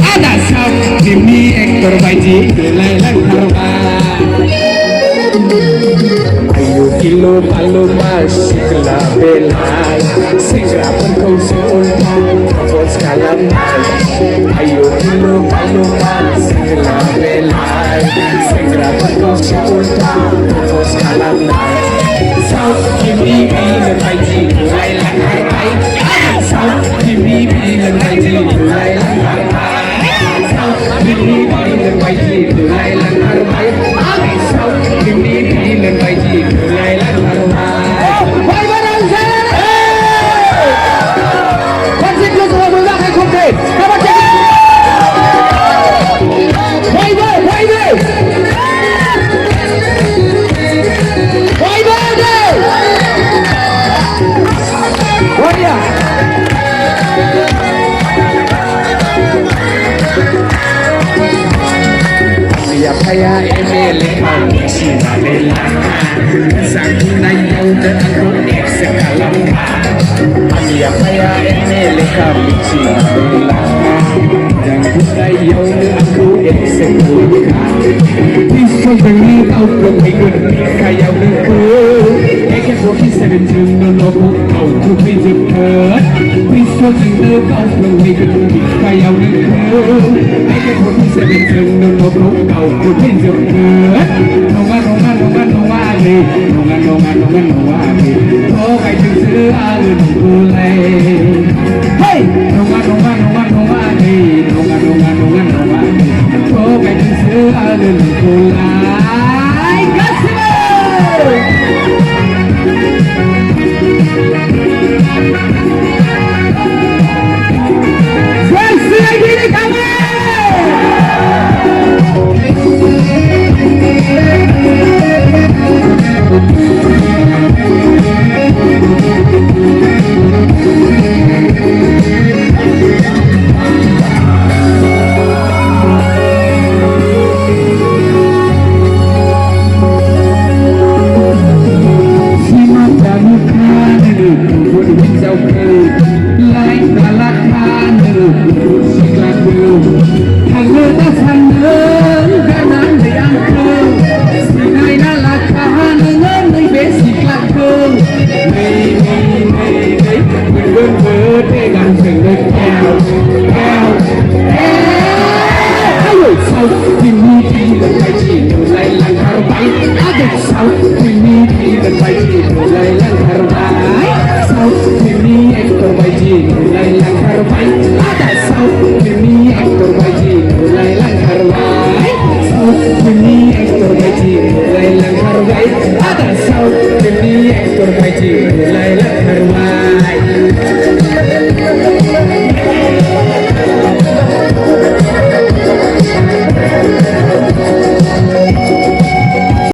ada sam demi ekor baji kelailan harba ayo kilo palu masih kelabelai segera berkau seultang bos kalam ayo kilo palu masih kelabelai segera berkau seultang bos kalam sau kimi bilang baji kelailan harba sau kimi bilang baji kelailan harba sau kimi bilang baji kelailan harba sau kimi bilang baji kelailan harba Baik barang saya Kasih ke semua bulan yang komplit Kamu cek Baik baik baik baik Baik baik Wajah Siap saya emele kau sinarela Sang tunai yang dan aku sekalam Siap saya emele kau sinarela Dan tunai yang dan aku sekalam Pisau beri kau belum ikut kaya aku AK-47 noloku kau kupi jepet Pisau beri kau belum ikut kaya aku AK-47 noloku kau kupi jepet Nongan ni Nongan ni Kau kaya jengse alun kulai Hey Nongan ni Nongan ni Kau kaya jengse alun kulai